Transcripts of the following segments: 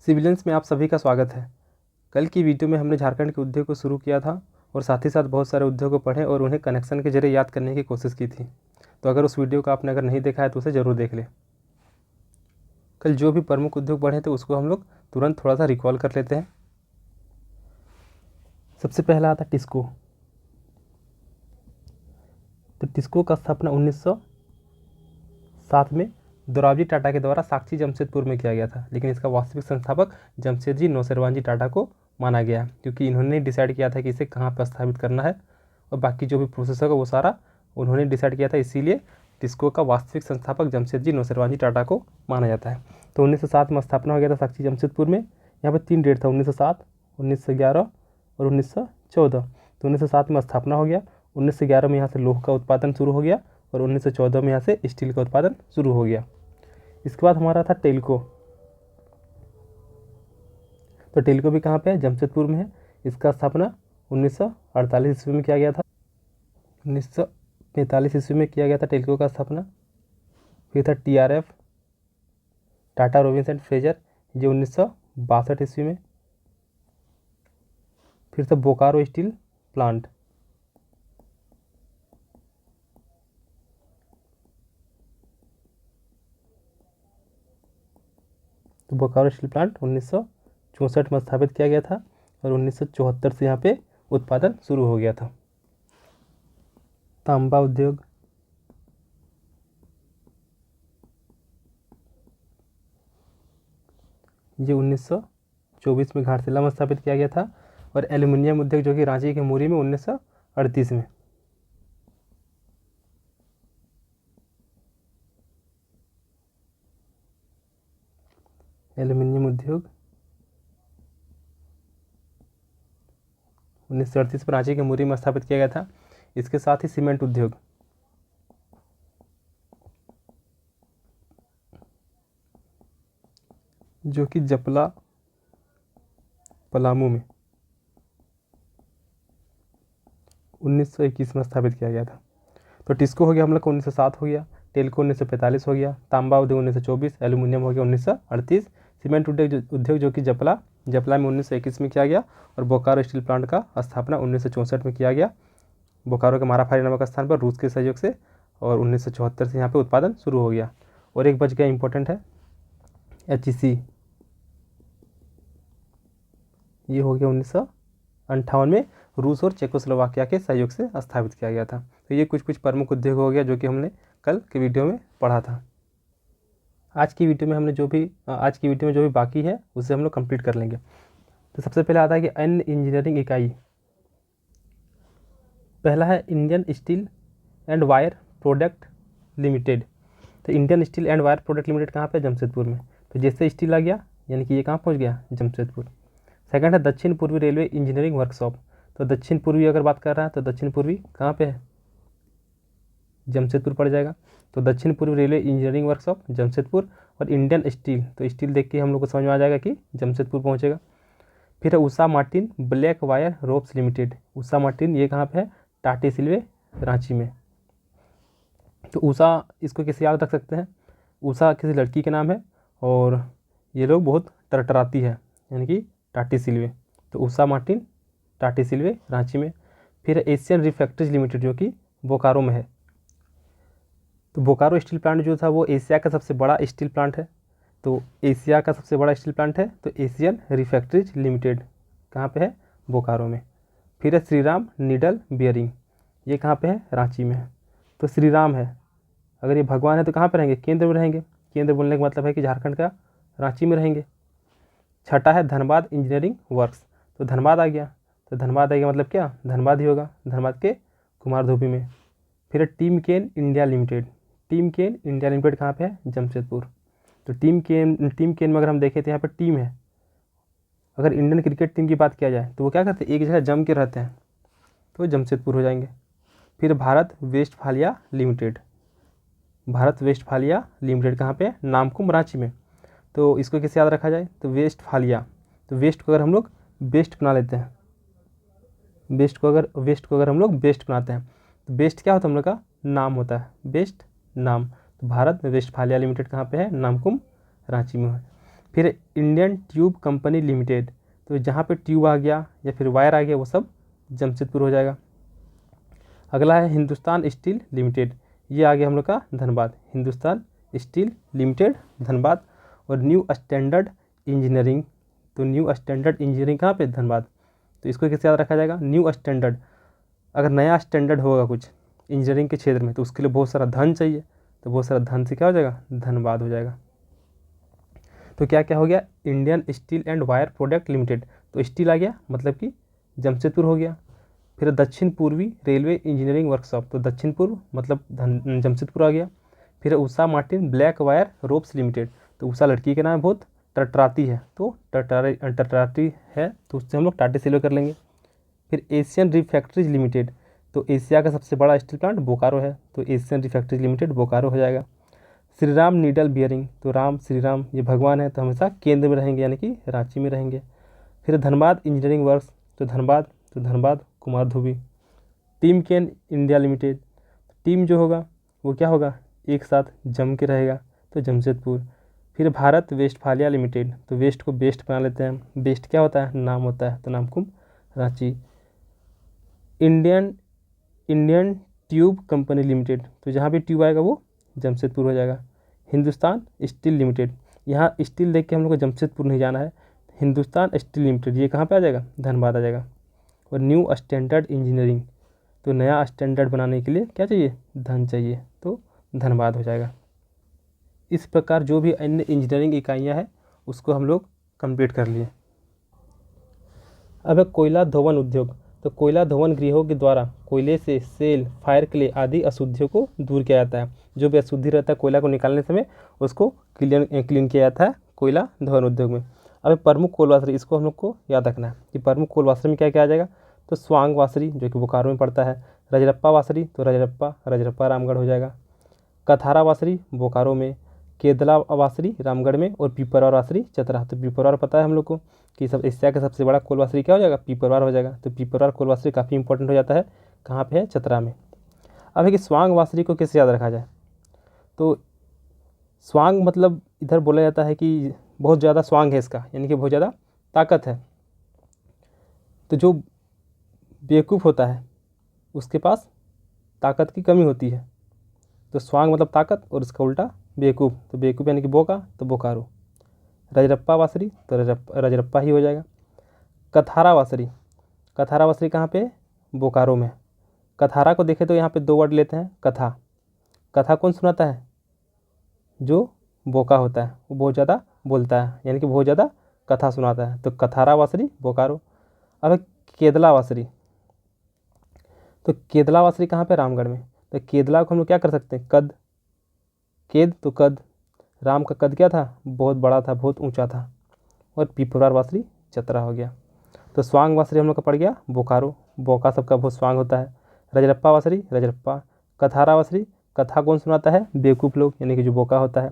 Civilians में आप सभी का स्वागत है। कल की वीडियो में हमने झारखंड के उद्योग को शुरू किया था और साथ ही साथ बहुत सारे उद्योग को पढ़े और उन्हें कनेक्शन के जरिए याद करने की कोशिश की थी। तो अगर उस वीडियो को आपने नहीं देखा है तो उसे ज़रूर देख लें। कल जो भी प्रमुख उद्योग पढ़े थे उसको हम लोग तुरंत थोड़ा सा रिकॉल कर लेते हैं। सबसे पहला आता टिस्को। तो टिस्को का स्थापना 1907 में दोराबजी टाटा के द्वारा साक्षी जमशेदपुर में किया गया था, लेकिन इसका वास्तविक संस्थापक जमशेदजी नौशेरवानजी टाटा को माना गया, क्योंकि इन्होंने डिसाइड किया था कि इसे कहाँ पर स्थापित करना है और बाकी जो भी प्रोसेस होगा वो सारा उन्होंने डिसाइड किया था। इसीलिए टिस्को का वास्तविक संस्थापक जमशेदजी नौशेरवानजी टाटा को माना जाता है। तो 1907 में स्थापना हो गया था साक्षी जमशेदपुर में। यहाँ पर 3 डेट था, 1907, 1911 और 1914। तो 1907 में स्थापना हो गया, 1911 में यहाँ से लौह का उत्पादन शुरू हो गया और 1914 में यहाँ से स्टील का उत्पादन शुरू हो गया। इसके बाद हमारा था टेल्को। तो टेल्को भी कहाँ पे है? जमशेदपुर में है। इसका स्थापना 1948 ईस्वी में किया गया था। 1945 ईस्वी में किया गया था टेल्को का स्थापना। फिर था TRF, Tata Robbins and Fraser, ये 1962 ईस्वी में। फिर था बोकारो स्टील प्लांट, तो बोकारो स्टील प्लांट 1964 में स्थापित किया गया था और 1974 से यहाँ पे उत्पादन शुरू हो गया था। तांबा उद्योग। ये 1924 में घाटशिला में स्थापित किया गया था। और एल्युमिनियम उद्योग जो कि रांची के मुरी में 1938 में। एल्युमिनियम उद्योग 1938 में रांची के मुरी में स्थापित किया गया था। इसके साथ ही सीमेंट उद्योग, जो कि जपला पलामू में 1921 में स्थापित किया गया था। तो टिस्को हो गया हम लोग का 1907 हो गया, टेल्को 1945 हो गया, तांबा उद्योग 1924, एल्युमिनियम हो गया 1938, सीमेंट उद्योग जो कि जपला में 1921 में किया गया और बोकारो स्टील प्लांट का स्थापना 1964 में किया गया, बोकारो के माराफारी नामक स्थान पर रूस के सहयोग से, और 1974 से यहाँ पे उत्पादन शुरू हो गया। और एक बच गया इंपॉर्टेंट है, HEC, ये हो गया 1958 में रूस और चेकोस्लोवाकिया के सहयोग से स्थापित किया गया था। तो ये कुछ प्रमुख उद्योग हो गया जो कि हमने कल के वीडियो में पढ़ा था। आज की वीडियो में जो भी बाकी है उसे हम लोग कंप्लीट कर लेंगे। तो सबसे पहले आता है कि अन्य इंजीनियरिंग इकाई। पहला है Indian steel and wire product limited. तो Indian steel and wire product limited कहाँ पे? जमशेदपुर में। तो जैसे स्टील आ गया यानी कि ये कहाँ पहुँच गया? जमशेदपुर। सेकंड है दक्षिण पूर्वी रेलवे इंजीनियरिंग वर्कशॉप। तो दक्षिण पूर्वी अगर बात कर रहा है तो दक्षिण पूर्वी कहाँ पे है? जमशेदपुर पड़ जाएगा। तो दक्षिण पूर्वी रेलवे इंजीनियरिंग वर्कशॉप जमशेदपुर। और इंडियन स्टील, तो स्टील देख के हम लोग को समझ में आ जाएगा कि जमशेदपुर पहुँचेगा। फिर है Usha Martin black wire ropes limited. Usha Martin ये कहाँ पे है? टाटी सिल्वे रांची में। तो उषा, इसको कैसे याद रख सकते हैं? उषा किसी लड़की के नाम है और ये लोग बहुत टरटराती है, यानी कि टाटी सिल्वे। तो उषा मार्टिन टाटी सिल्वे रांची में। फिर एशियन रिफैक्टरीज लिमिटेड जो कि बोकारो में है। तो बोकारो स्टील प्लांट जो था वो एशिया का सबसे बड़ा स्टील प्लांट है। तो एशिया का सबसे बड़ा स्टील प्लांट है तो एशियन रिफैक्टरीज लिमिटेड कहाँ पे है? बोकारो में। फिर है श्रीराम नीडल बियरिंग, ये कहाँ पे है? रांची में है। तो श्रीराम है, अगर ये भगवान है तो कहाँ पर रहेंगे? केंद्र में रहेंगे। केंद्र बोलने का मतलब है कि झारखंड का रांची में रहेंगे। छठा है धनबाद इंजीनियरिंग वर्क्स। तो धनबाद आ गया, तो धनबाद आ गया मतलब क्या? धनबाद ही होगा, धनबाद के कुमारधोबी में। फिर है टीम केन इंडिया लिमिटेड। टीम केन इंडिया लिमिटेड कहाँ पे है? जमशेदपुर। तो टीम केन में अगर हम देखें तो यहाँ पर टीम है। अगर इंडियन क्रिकेट टीम की बात किया जाए तो वो क्या करते हैं? एक जगह जम के रहते हैं, तो जमशेदपुर हो जाएंगे। फिर Bharat Westphalia limited. Bharat Westphalia limited कहाँ पे? नामकुम रांची में। तो इसको कैसे याद रखा जाए? तो वेस्टफालिया, तो वेस्ट को अगर हम लोग बेस्ट बना लेते हैं, वेस्ट को अगर हम लोग बेस्ट बनाते हैं तो बेस्ट क्या होता है? हम लोग का नाम होता है, बेस्ट नाम। तो भारत वेस्टफालिया लिमिटेड कहाँ पे है? नामकुम रांची में है। फिर इंडियन ट्यूब कंपनी लिमिटेड, तो जहाँ पे ट्यूब आ गया या फिर वायर आ गया वो सब जमशेदपुर हो जाएगा। अगला है हिंदुस्तान स्टील लिमिटेड, ये आ गया हम लोग का धनबाद, हिंदुस्तान स्टील लिमिटेड धनबाद। और न्यू स्टैंडर्ड इंजीनियरिंग, तो न्यू स्टैंडर्ड इंजीनियरिंग कहाँ पे, धनबाद। तो इसको कैसे याद रखा जाएगा, न्यू स्टैंडर्ड, अगर नया स्टैंडर्ड होगा कुछ इंजीनियरिंग के क्षेत्र में तो उसके लिए बहुत सारा धन चाहिए, तो बहुत सारा धन से क्या हो जाएगा, धनबाद हो जाएगा। तो क्या क्या हो गया, Indian steel and wire product limited, तो स्टील आ गया मतलब कि जमशेदपुर हो गया। फिर दक्षिण पूर्वी रेलवे इंजीनियरिंग वर्कशॉप, तो दक्षिण पूर्व मतलब जमशेदपुर आ गया। फिर Usha Martin black wire ropes limited, तो उषा लड़की के नाम बहुत टटराती है, तो टटराती है तो उससे हम लोग टाटे सिल्वे कर लेंगे। फिर एशियन रिफैक्ट्रीज लिमिटेड, तो एशिया का सबसे बड़ा स्टील प्लांट बोकारो है, तो एशियन रिफैक्ट्रीज लिमिटेड बोकारो हो जाएगा। श्री राम नीडल बियरिंग, तो राम श्री राम ये भगवान है तो हमेशा केंद्र में रहेंगे यानी कि रांची में रहेंगे। फिर धनबाद इंजीनियरिंग वर्क्स, तो धनबाद कुमार धुबी। टीम केन इंडिया लिमिटेड, टीम जो होगा वो क्या होगा, एक साथ जम के रहेगा, तो जमशेदपुर। फिर भारत वेस्टफालिया लिमिटेड, तो वेस्ट को बेस्ट बना लेते हैं, बेस्ट क्या होता है, नाम होता है, तो Namkum Ranchi. Indian tube company limited, तो जहाँ भी ट्यूब आएगा वो जमशेदपुर हो जाएगा। हिंदुस्तान स्टील लिमिटेड, यहाँ स्टील देख के हम लोग को जमशेदपुर नहीं जाना है, हिंदुस्तान स्टील लिमिटेड ये कहाँ पे आ जाएगा, धनबाद आ जाएगा। और न्यू स्टैंडर्ड इंजीनियरिंग, तो नया स्टैंडर्ड बनाने के लिए क्या चाहिए, धन चाहिए, तो धनबाद हो जाएगा। इस प्रकार जो भी अन्य इंजीनियरिंग इकाइयाँ हैं उसको हम लोग कंप्लीट कर लिए। अब है कोयला धोवन उद्योग, तो कोयला धोवन गृहों के द्वारा कोयले से सेल, फायर क्ले आदि अशुद्धियों को दूर किया जाता है। जो भी अशुद्धि रहता है कोयला को निकालने समय उसको क्लीन किया जाता है कोयला धोवन उद्योग में। अब प्रमुख कोल वासरी, इसको हम लोग को याद रखना है कि प्रमुख कोल वासरी में क्या क्या आ जाएगा, तो स्वांग वासरी जो कि बोकारो में पड़ता है, रजरप्पा वासरी, तो रजरप्पा रामगढ़ हो जाएगा, कथारा वासरी बोकारो में, केदला वासरी रामगढ़ में, और पीपरवार वासरी चतरा। तो पीपरवार पता है हम लोग को कि सब एशिया का सबसे बड़ा कोल वासरी क्या हो जाएगा, पीपरवार हो जाएगा। तो पीपरवार कोल वासरी काफ़ी इंपॉर्टेंट हो जाता है, कहाँ पे है, चतरा में। अब है कि स्वांग वासरी को कैसे याद रखा जाए, तो स्वांग मतलब इधर बोला जाता है कि बहुत ज़्यादा स्वांग है इसका, यानी कि बहुत ज़्यादा ताकत है। तो जो बेवकूफ़ होता है उसके पास ताकत की कमी होती है, तो स्वांग मतलब ताकत और इसका उल्टा बेवकूफ़, तो बेवकूफ़ यानी कि बोका, तो बोकारो। रजरप्पा वासरी, तो रजरप्पा ही हो जाएगा। कथारा वासरी कहाँ पे, बोकारो में। कथारा को देखें तो यहाँ पे दो वर्ड लेते हैं, कथा कौन सुनाता है, जो बोका होता है, वो बहुत ज़्यादा बोलता है यानी कि बहुत ज़्यादा कथा सुनाता है, तो कथारा वासरी बोकारो। अब केदला वासरी, तो केदला वासरी कहाँ पे, रामगढ़ में। तो केदला को हम लोग क्या कर सकते हैं, कद, राम का कद क्या था, बहुत बड़ा था, बहुत ऊंचा था। और पीपरवार वासरी चतरा हो गया। तो स्वांग वासरी हम लोग का पड़ गया बोकारो, बोका सबका बहुत स्वांग होता है। रजरप्पा वासरी रजरप्पा, कथारा वासरी कथा कौन सुनाता है, बेवकूफ़ लोग यानी कि जो बोका होता है।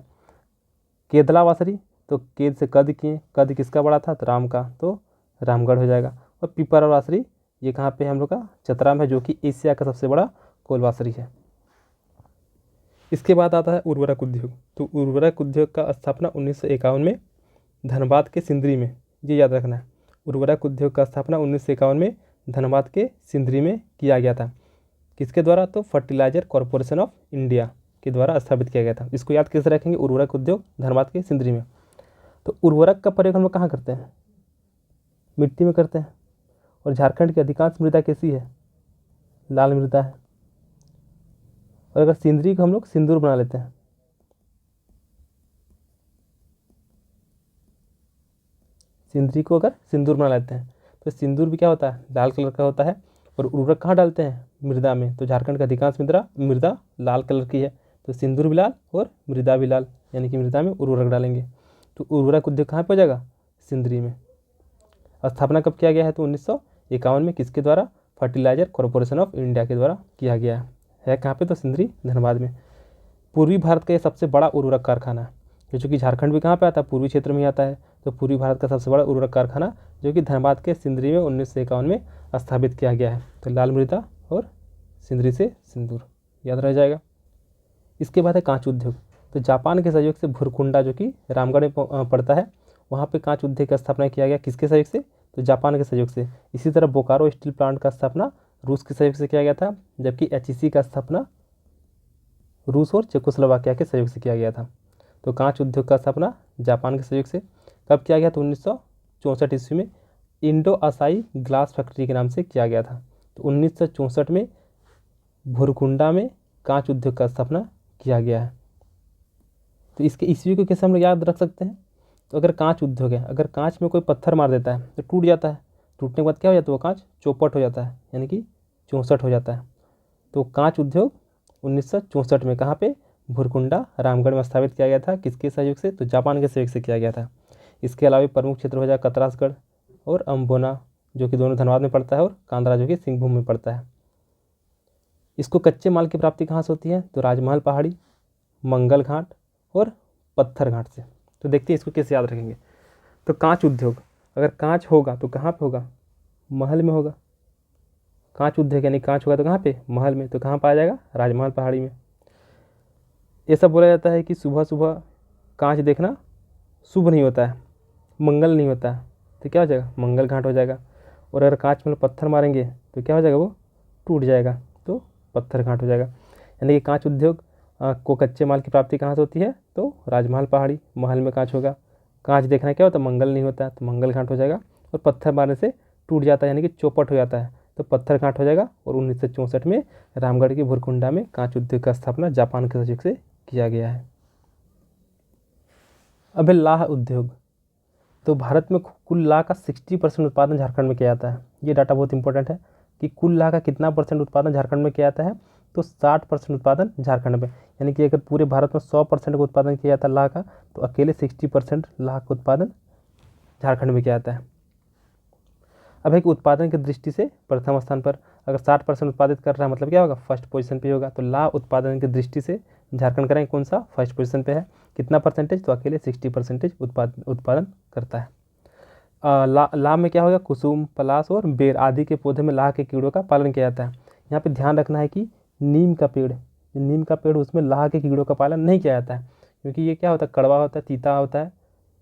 केदला वासरी, तो केद से कद किए, कद किसका बड़ा था, तो राम का, तो रामगढ़ हो जाएगा। और पीपरवार वासरी ये कहाँ पे हम लोग का, चतरा में, जो कि एशिया का सबसे बड़ा कोल वासरी है। इसके बाद आता है उर्वरक उद्योग, तो उर्वरक उद्योग का स्थापना 1951 में धनबाद के सिंदरी में, ये याद रखना है। उर्वरक उद्योग का स्थापना 1951 में धनबाद के सिंदरी में किया गया था। किसके द्वारा, तो फर्टिलाइजर कॉरपोरेशन ऑफ इंडिया के द्वारा स्थापित किया गया था। इसको याद कैसे रखेंगे, उर्वरक उद्योग धनबाद के सिंदरी में। तो उर्वरक का प्रयोग हम लोग कहाँ करते हैं, मिट्टी में करते हैं। और झारखंड की अधिकांश मृदा कैसी है, लाल मृदा है। और अगर सिंदरी को हम लोग सिंदूर बना लेते हैं, सिंदरी को अगर सिंदूर बना लेते हैं तो सिंदूर भी क्या होता है, लाल कलर का होता है। और उर्वरक कहाँ डालते हैं, मृदा में। तो झारखंड का अधिकांश मृदा लाल कलर की है, तो सिंदूर भी लाल और मृदा भी लाल, यानी कि मृदा में उर्वरक डालेंगे। तो उर्वरक उद्योग कहाँ पे हो जाएगा, सिंदरी में। स्थापना कब किया गया है, तो 1951 में, किसके द्वारा, फर्टिलाइजर कॉरपोरेशन ऑफ इंडिया के द्वारा किया गया है कहाँ पे, तो सिंदरी धनबाद में। पूर्वी भारत का ये सबसे बड़ा उर्वरक कारखाना है, जो कि झारखंड भी कहाँ पे आता है, पूर्वी क्षेत्र में आता है। तो पूर्वी भारत का सबसे बड़ा उर्वरक कारखाना जो कि धनबाद के सिंदरी में 1951 में स्थापित किया गया है। तो लाल मृदा और सिंदरी से सिंदूर याद रह जाएगा। इसके बाद है कांच उद्योग, तो जापान के सहयोग से भुरकुंडा जो कि रामगढ़ में पड़ता है, वहाँ पे कांच उद्योग का स्थापना किया गया, किसके सहयोग से? तो जापान के सहयोग से। इसी तरह बोकारो स्टील प्लांट का स्थापना रूस के सहयोग से किया गया था, जबकि HEC का स्थापना रूस और चेकोस्लोवाकिया के सहयोग से किया गया था। तो कांच उद्योग का स्थापना जापान के सहयोग से कब किया गया? तो 1964 ईस्वी में इंडो असाई ग्लास फैक्ट्री के नाम से किया गया था। तो 1964 में भुरकुंडा में कांच उद्योग का स्थापना किया गया है। तो इसके ईस्वी को कैसे हम लोग याद रख सकते हैं? तो अगर कांच उद्योग है, अगर कांच में कोई पत्थर मार देता है तो टूट जाता है, टूटने के बाद क्या हो जाता है? वो कांच चौपट हो जाता है, यानी कि 64 हो जाता है। तो कांच उद्योग 1964 में कहाँ पे? भुरकुंडा रामगढ़ में स्थापित किया गया था, किसके सहयोग से? तो जापान के सहयोग से किया गया था। इसके अलावा प्रमुख क्षेत्र हो जाए कतरासगढ़ और अम्बोना, जो कि दोनों धनबाद में पड़ता है, और कांदरा जो कि सिंहभूम में पड़ता है। इसको कच्चे माल की प्राप्ति कहाँ से होती है? तो राजमहल पहाड़ी, मंगल घाट और पत्थर घाट से। तो देखते हैं इसको कैसे याद रखेंगे। तो कांच उद्योग, अगर कांच होगा तो कहाँ पे होगा? महल में होगा। कांच उद्योग यानी कांच होगा तो कहाँ पे? महल में। तो कहाँ पाया जाएगा? राजमहल पहाड़ी में। ऐसा बोला जाता है कि सुबह सुबह कांच देखना शुभ नहीं होता है, मंगल नहीं होता है, तो क्या हो जाएगा? मंगल घाट हो जाएगा। और अगर कांच में पत्थर मारेंगे तो क्या हो जाएगा? वो टूट जाएगा, तो पत्थर घाट हो जाएगा। यानी कि कांच उद्योग को कच्चे माल की प्राप्ति कहाँ से होती है? तो राजमहल पहाड़ी, महल में कांच होगा। कांच देखना क्या होता है? मंगल नहीं होता है, तो मंगल घाट हो जाएगा। और पत्थर मारने से टूट जाता है, यानी कि चौपट हो जाता है, तो पत्थर घाट हो जाएगा। और 1964 में रामगढ़ की भुरकुंडा में कांच उद्योग का स्थापना जापान के सहयोग से किया गया है। अब है लाह उद्योग। तो भारत में कुल लाह का 60% उत्पादन झारखंड में किया जाता है। ये डाटा बहुत इंपॉर्टेंट है कि कुल लाह का कितना % उत्पादन झारखंड में किया जाता है? तो 60% उत्पादन झारखंड में। यानी कि अगर पूरे भारत में 100% का उत्पादन किया जाता है लाह का, तो अकेले 60% लाह का उत्पादन झारखंड में किया जाता है। अब है कि उत्पादन की दृष्टि से प्रथम स्थान पर, अगर 60% उत्पादित कर रहा है मतलब क्या होगा? फर्स्ट पोजीशन पे होगा। तो लाह उत्पादन की दृष्टि से झारखंड करेंगे कौन सा? फर्स्ट पोजीशन पे है। कितना %? तो अकेले 60% उत्पादन करता है। लाह में क्या होगा? कुसुम, पलाश और बेर आदि के पौधे में लाह के कीड़ों का पालन किया जाता है। यहाँ पे ध्यान रखना है कि नीम का पेड़ उसमें लाह के कीड़ों का पालन नहीं किया जाता है, क्योंकि ये क्या होता है? कड़वा होता है, तीता होता है,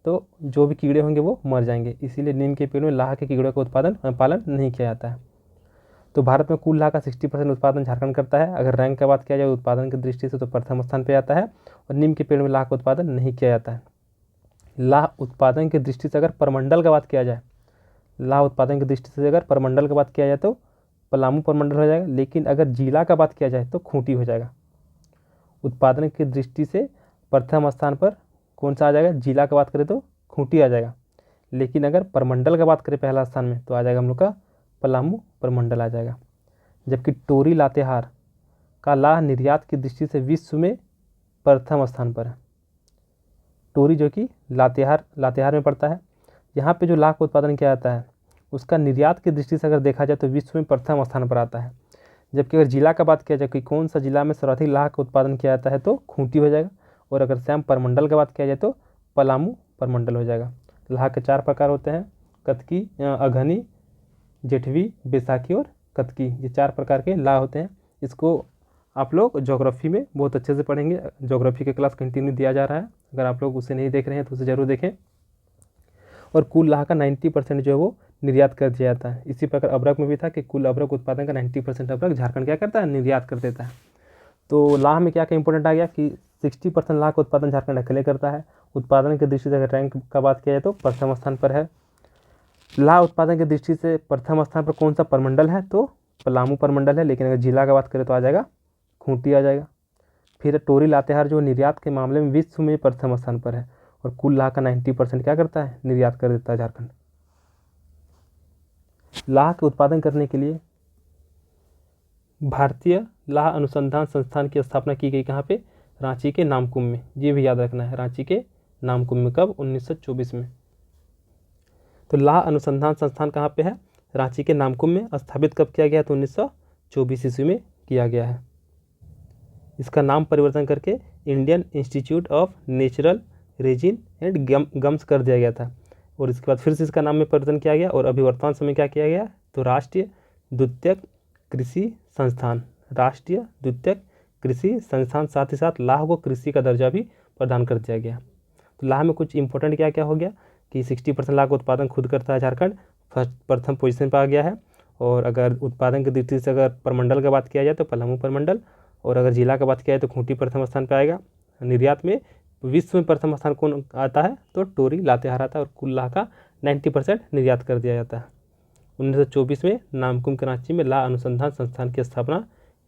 तो जो भी कीड़े होंगे वो मर जाएंगे। इसीलिए नीम के पेड़ में लाह के कीड़ों का पालन नहीं किया जाता है। तो भारत में कुल लाह का 60% उत्पादन झारखंड करता है। अगर रैंक की बात किया जाए उत्पादन की दृष्टि से तो प्रथम स्थान पर आता है। और नीम के पेड़ में लाह का उत्पादन नहीं किया जाता है। लाह उत्पादन की दृष्टि से अगर परमंडल का बात किया जाए, लाह उत्पादन की दृष्टि से अगर परमंडल का बात किया जाए तो पलामू परमंडल हो जाएगा। लेकिन अगर जिला का बात किया जाए तो खूंटी हो जाएगा। उत्पादन की दृष्टि से प्रथम स्थान पर कौन सा आ जाएगा? जिला का बात करें तो खूंटी आ जाएगा। लेकिन अगर परमंडल का बात करें पहला स्थान में तो आ जाएगा हम लोग का पलामू परमंडल आ जाएगा। जबकि टोरी लातेहार का लाह निर्यात की दृष्टि से विश्व में प्रथम स्थान पर है। टोरी जो कि लातेहार में पड़ता है, यहाँ पे जो लाह का उत्पादन किया जाता है उसका निर्यात की दृष्टि से अगर देखा जाए तो विश्व में प्रथम स्थान पर आता है। जबकि अगर जिला का बात किया जाए कि कौन सा जिला में सर्वाधिक लाह का उत्पादन किया जाता है तो खूंटी हो जाएगा। और अगर श्याम परमंडल का बात किया जाए तो पलामू परमंडल हो जाएगा। लाह के 4 प्रकार होते हैं: कतकी, अघनी, जेठवी, बैसाखी और कतकी। ये 4 प्रकार के लाह होते हैं। इसको आप लोग ज्योग्राफी में बहुत अच्छे से पढ़ेंगे। ज्योग्राफी के क्लास कंटिन्यू दिया जा रहा है, अगर आप लोग उसे नहीं देख रहे हैं तो उसे ज़रूर देखें। और कुल लाह का 90% जो है वो निर्यात कर दिया जाता है। इसी प्रकार अबरक में भी था कि कुल अबरक उत्पादन का 90% अबरक झारखंड क्या करता है? निर्यात कर देता है। तो लाह में क्या क्या इंपॉर्टेंट आ गया कि 60% लाह का उत्पादन झारखंड अकेले करता है। उत्पादन की दृष्टि से अगर रैंक का बात किया जाए तो प्रथम स्थान पर है। लाह उत्पादन की दृष्टि से प्रथम स्थान पर कौन सा परमंडल है? तो पलामू परमंडल है। लेकिन अगर जिला का बात करें तो आ जाएगा खूंटी आ जाएगा। फिर टोरी लातेहार जो निर्यात के मामले में विश्व में प्रथम स्थान पर है। और कुल लाह का 90% क्या करता है? निर्यात कर देता है झारखंड। लाह के उत्पादन करने के लिए भारतीय लाह अनुसंधान संस्थान की स्थापना की गई। कहाँ पे? रांची के नामकुम में। ये भी याद रखना है, रांची के नामकुम में। कब? 1924 में। तो लाह अनुसंधान संस्थान कहाँ पे है? रांची के नामकुम में। स्थापित कब किया गया? तो 1924 ईस्वी में किया गया है। इसका नाम परिवर्तन करके Indian institute of natural resin and gums कर दिया गया था। और इसके बाद फिर से इसका नाम में परिवर्तन किया गया। और अभी वर्तमान समय क्या किया गया? तो राष्ट्रीय द्वितीयक कृषि संस्थान, राष्ट्रीय द्वितीयक कृषि संस्थान। साथ ही साथ लाह को कृषि का दर्जा भी प्रदान कर दिया गया। तो लाह में कुछ इंपॉर्टेंट क्या क्या हो गया कि 60% लाह का उत्पादन खुद करता है झारखंड, प्रथम पोजीशन पर आ गया है। और अगर उत्पादन की दृष्टि से अगर प्रमंडल का बात किया जाए तो पलामू प्रमंडल, और अगर जिला का बात किया जाए तो खूंटी प्रथम स्थान पर आएगा। निर्यात में विश्व में प्रथम स्थान कौन आता है तो टोरी लातेहार आता है, और कुल लाह का 90% निर्यात कर दिया जाता है। 1924 में नामकुम कराची में लाह अनुसंधान संस्थान की स्थापना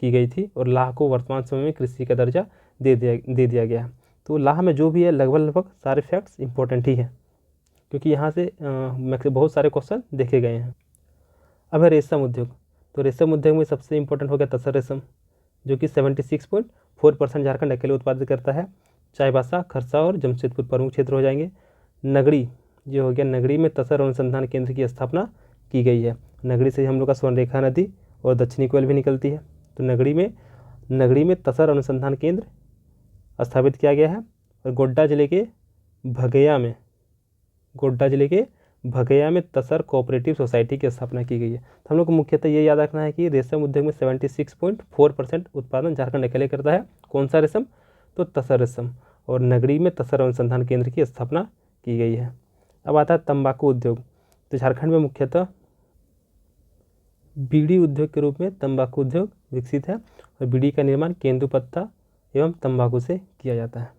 की गई थी, और लाह को वर्तमान समय में कृषि का दर्जा दे दिया गया है। तो लाह में जो भी है लगभग सारे फैक्ट्स इंपॉर्टेंट ही हैं, क्योंकि यहाँ से बहुत सारे क्वेश्चन देखे गए हैं। अब है रेशम उद्योग। तो रेशम उद्योग में सबसे इंपॉर्टेंट हो गया तसर रेशम, जो कि 76.4% झारखंड अकेले उत्पादित करता है। चाईबासा, खरसा और जमशेदपुर प्रमुख क्षेत्र हो जाएंगे। नगड़ी जो हो गया, नगड़ी में तसर अनुसंधान केंद्र की स्थापना की गई है। नगड़ी से हम लोग का स्वर्णरेखा नदी और दक्षिणी कोयल भी निकलती है। तो नगड़ी में तसर अनुसंधान केंद्र स्थापित किया गया है। और गोड्डा जिले के भगैया में तसर कोऑपरेटिव सोसाइटी की स्थापना की गई है। तो हम लोग को मुख्यतः ये याद रखना है कि रेशम उद्योग में 76.4% उत्पादन झारखंड अकेले करता है। कौन सा रेशम तो तसर रेशम, और नगरी में तसर अनुसंधान केंद्र की स्थापना की गई है। अब आता है तंबाकू उद्योग। तो झारखंड में मुख्यतः बीड़ी उद्योग के रूप में तंबाकू उद्योग विकसित है, और बीड़ी का निर्माण केंदुपत्ता एवं तंबाकू से किया जाता है।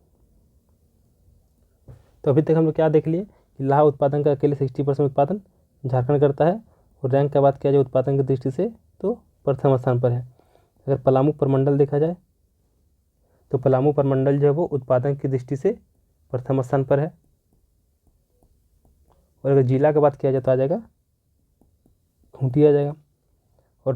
तो अभी तक हम लोग क्या देख लिए कि लाह उत्पादन का अकेले 60% उत्पादन झारखंड करता है, और रैंक का बात किया जाए उत्पादन की दृष्टि से तो प्रथम स्थान पर है। अगर पलामू प्रमंडल देखा जाए तो पलामू प्रमंडल जो है वो उत्पादन की दृष्टि से प्रथम स्थान पर है। और अगर जिला की बात किया जाए तो आ जाएगा खूंटी आ जाएगा। और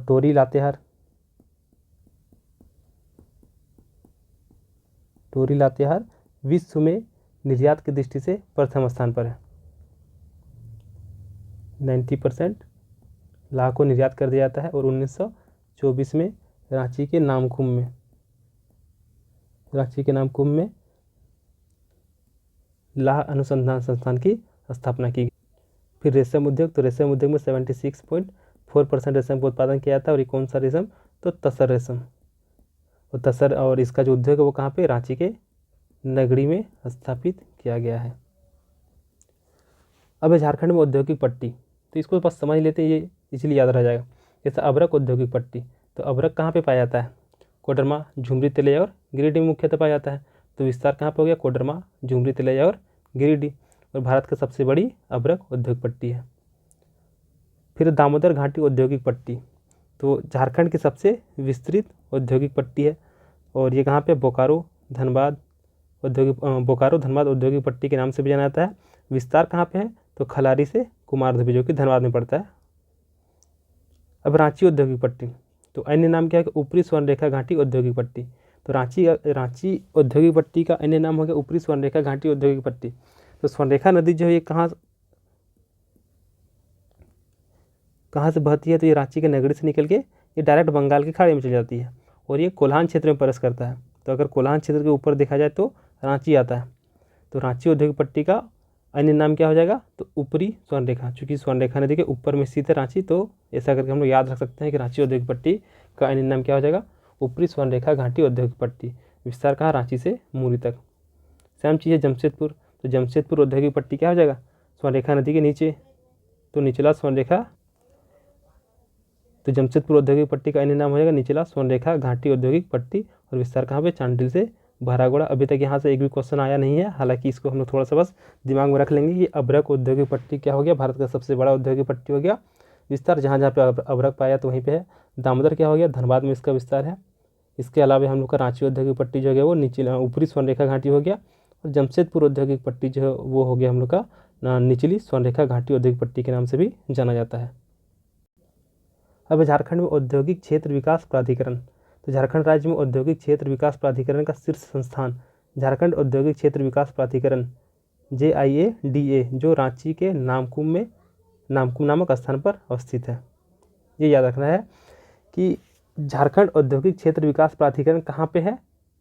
टोरी लातेहार विश्व में निर्यात की दृष्टि से प्रथम स्थान पर है। 90% लाह को निर्यात कर दिया जाता है। और 1924 में रांची के नामकुम में लाह अनुसंधान संस्थान की स्थापना की गई। फिर रेशम उद्योग। तो रेशम उद्योग में 76.4% रेशम का उत्पादन किया जाता है। और ये कौन सा रेशम तो तसर रेशम, और इसका जो उद्योग है वो कहाँ पे रांची के नगरी में स्थापित किया गया है। अब है झारखंड में औद्योगिक पट्टी। तो इसको बस समझ लेते हैं, ये इसलिए याद रह जाएगा। जैसे अभ्रक औद्योगिक पट्टी। तो अभ्रक कहाँ पे पाया जाता है कोडरमा, झुमरी, तिलैया और गिरिडीह में मुख्यतः पाया जाता है। तो विस्तार कहाँ पे हो गया कोडरमा, झुमरी, तिलैया और गिरिडीह, और भारत की सबसे बड़ी अभ्रक औद्योगिक पट्टी है। फिर दामोदर घाटी औद्योगिक पट्टी। तो झारखंड की सबसे विस्तृत औद्योगिक पट्टी है, और ये कहाँ पे बोकारो धनबाद औद्योगिक पट्टी के नाम से भी जाना जाता है। विस्तार कहाँ पे है तो खलारी से कुमारधुबी, जो कि धनबाद में पड़ता है। अब रांची औद्योगिक पट्टी। तो अन्य नाम क्या है ऊपरी स्वर्णरेखा घाटी औद्योगिक पट्टी। तो रांची औद्योगिक पट्टी का अन्य नाम हो गया ऊपरी स्वर्णरेखा घाटी औद्योगिक पट्टी। तो स्वर्णरेखा नदी जो है ये कहाँ से बहती है तो ये रांची के नगरी से निकल के ये डायरेक्ट बंगाल की खाड़ी में चली जाती है, और ये कोल्हान क्षेत्र में प्रवेश करता है। तो अगर कोल्हान क्षेत्र के ऊपर देखा जाए तो रांची आता है। तो रांची औद्योगिक पट्टी का अन्य नाम क्या हो जाएगा तो ऊपरी स्वर्णरेखा, चूँकि स्वर्णरेखा नदी के ऊपर में स्थित है रांची, तो ऐसा करके हम लोग याद रख सकते हैं कि रांची औद्योगिक पट्टी का अन्य नाम क्या हो जाएगा ऊपरी स्वर्णरेखा घाटी औद्योगिक पट्टी। विस्तार कहाँ रांची से मूरी तक। सेम चीज़ है जमशेदपुर। तो जमशेदपुर औद्योगिक पट्टी क्या हो जाएगा स्वर्णरेखा नदी के नीचे, तो निचला स्वर्णरेखा। तो जमशेदपुर औद्योगिक पट्टी का अन्य नाम हो जाएगा निचला स्वर्णरेखा घाटी औद्योगिक पट्टी, और विस्तार कहाँ पे चांडिल से बहरागोड़ा। अभी तक यहाँ से एक भी क्वेश्चन आया नहीं है, हालांकि इसको हम लोग थोड़ा सा बस दिमाग में रख लेंगे कि अभ्रक औद्योगिक पट्टी क्या हो गया भारत का सबसे बड़ा औद्योगिक पट्टी हो गया। विस्तार जहाँ जहाँ पे अभ्रक पाया तो वहीं पे है। दामोदर क्या हो गया धनबाद में इसका विस्तार है। इसके अलावा हम लोग का रांची औद्योगिक पट्टी जो है वो नीचे ऊपरी स्वर्णरेखा घाटी हो गया, और जमशेदपुर औद्योगिक पट्टी जो है वो हो गया हम लोग का निचली स्वर्णरेखा घाटी औद्योगिक पट्टी के नाम से भी जाना जाता है। अब झारखंड में औद्योगिक क्षेत्र विकास प्राधिकरण। तो झारखंड राज्य में औद्योगिक क्षेत्र विकास प्राधिकरण का शीर्ष संस्थान झारखंड औद्योगिक क्षेत्र विकास प्राधिकरण JIADA, जो रांची के नामकुम नामक स्थान पर अवस्थित है। ये याद रखना है कि झारखंड औद्योगिक क्षेत्र विकास प्राधिकरण कहाँ पे है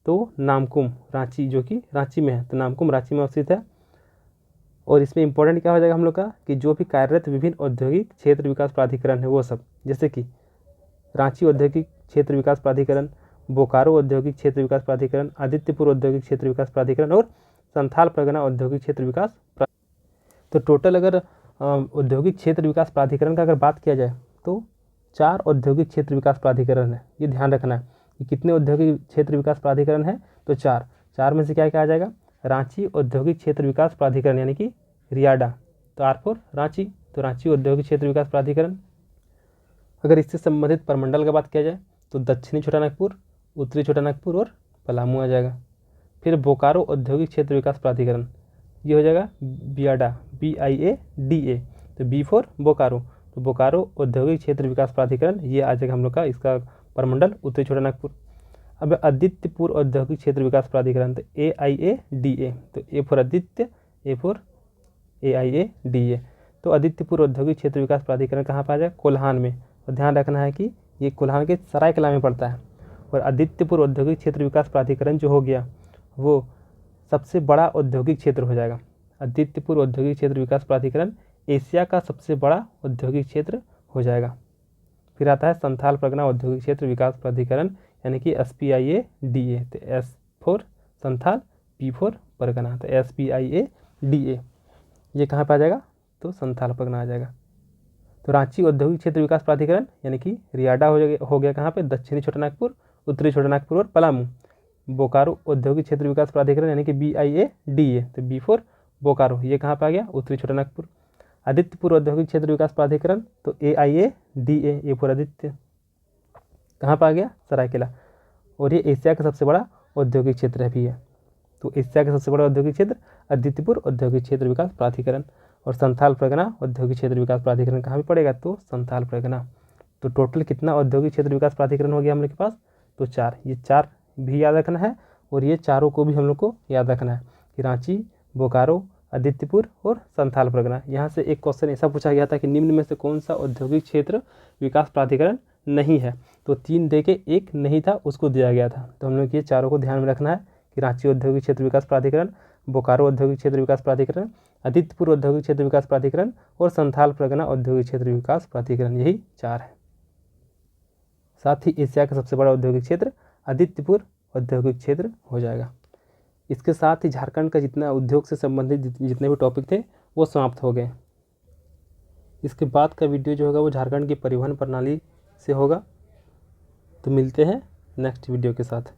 तो नामकुम रांची, जो कि रांची में है। तो नामकुम रांची में अवस्थित है। और इसमें इंपॉर्टेंट क्या हो जाएगा हम लोग का कि जो भी कार्यरत विभिन्न औद्योगिक क्षेत्र विकास प्राधिकरण है वो सब, जैसे कि रांची औद्योगिक क्षेत्र विकास प्राधिकरण, बोकारो औद्योगिक क्षेत्र विकास प्राधिकरण, आदित्यपुर औद्योगिक क्षेत्र विकास प्राधिकरण और संथाल परगना औद्योगिक क्षेत्र विकास। तो टोटल अगर औद्योगिक क्षेत्र विकास प्राधिकरण का अगर बात किया जाए तो 4 औद्योगिक क्षेत्र विकास प्राधिकरण है। ये ध्यान रखना है कि कितने औद्योगिक क्षेत्र विकास प्राधिकरण है, तो 4 में से क्या क्या आ जाएगा, रांची औद्योगिक क्षेत्र विकास प्राधिकरण यानी कि रियाडा, तो R4 रांची, तो रांची औद्योगिक क्षेत्र विकास प्राधिकरण। अगर इससे संबंधित प्रमंडल का बात किया जाए तो दक्षिणी छोटानागपुर, उत्तरी छोटानागपुर और पलामू आ जाएगा। फिर बोकारो औद्योगिक क्षेत्र विकास प्राधिकरण, ये हो जाएगा बियाडा, BIADA, तो B4 बोकारो, तो बोकारो औद्योगिक क्षेत्र विकास प्राधिकरण ये आ जाएगा हम लोग का, इसका प्रमंडल उत्तरी छोटानागपुर। अब आदित्यपुर औद्योगिक क्षेत्र विकास प्राधिकरण, तो AIADA, तो A for Aditya, A for AIADA, तो आदित्यपुर औद्योगिक क्षेत्र विकास प्राधिकरण कहाँ पर आ जाएगा, कोल्हान में। और ध्यान रखना है कि ये कोल्हान के सरायकला में पड़ता है। और आदित्यपुर औद्योगिक क्षेत्र विकास प्राधिकरण जो हो गया वो सबसे बड़ा औद्योगिक क्षेत्र हो जाएगा। आदित्यपुर औद्योगिक क्षेत्र विकास प्राधिकरण एशिया का सबसे बड़ा औद्योगिक क्षेत्र हो जाएगा। फिर आता है संथाल परगना औद्योगिक क्षेत्र विकास प्राधिकरण यानी कि SPIADA, तो S for Santhal, P for Pargana, तो SPIADA ये कहाँ पर आ जाएगा, तो संथाल परगना आ जाएगा। तो रांची औद्योगिक क्षेत्र विकास प्राधिकरण यानी कि रियाडा हो गया कहाँ पे, दक्षिणी छोटानागपुर, उत्तरी छोटानागपुर और पलामू। बोकारो औद्योगिक क्षेत्र विकास प्राधिकरण यानी कि BIADA, तो B फॉर बोकारो, ये कहाँ पे आ गया, उत्तरी छोटानागपुर। आदित्यपुर औद्योगिक क्षेत्र विकास प्राधिकरण, तो AIADA, A फॉर आदित्य, कहाँ पर आ गया, सरायकेला। और ये एशिया का सबसे बड़ा औद्योगिक क्षेत्र भी है। तो एशिया का सबसे बड़ा औद्योगिक क्षेत्र आदित्यपुर औद्योगिक क्षेत्र विकास प्राधिकरण। और संथाल परगना औद्योगिक क्षेत्र विकास प्राधिकरण कहाँ भी पड़ेगा, तो संथाल परगना। तो टोटल कितना औद्योगिक क्षेत्र विकास प्राधिकरण हो गया हम लोग के पास, तो 4। ये 4 भी याद रखना है और ये चारों को भी हम लोग को याद रखना है कि रांची, बोकारो, आदित्यपुर और संथाल परगना। यहाँ से एक क्वेश्चन ऐसा पूछा गया था कि निम्न में से कौन सा औद्योगिक क्षेत्र विकास प्राधिकरण नहीं है, तो 3 दे के 1 नहीं था उसको दिया गया था। तो हम लोग ये चारों को ध्यान में रखना है कि रांची औद्योगिक क्षेत्र विकास प्राधिकरण, बोकारो औद्योगिक क्षेत्र विकास प्राधिकरण, आदित्यपुर औद्योगिक क्षेत्र विकास प्राधिकरण और संथाल परगना औद्योगिक क्षेत्र विकास प्राधिकरण, यही 4 है। साथ ही एशिया का सबसे बड़ा औद्योगिक क्षेत्र आदित्यपुर औद्योगिक क्षेत्र हो जाएगा। इसके साथ ही झारखंड का जितना उद्योग से संबंधित जितने भी टॉपिक थे वो समाप्त हो गए। इसके बाद का वीडियो जो होगा वो झारखंड की परिवहन प्रणाली से होगा। तो मिलते हैं नेक्स्ट वीडियो के साथ।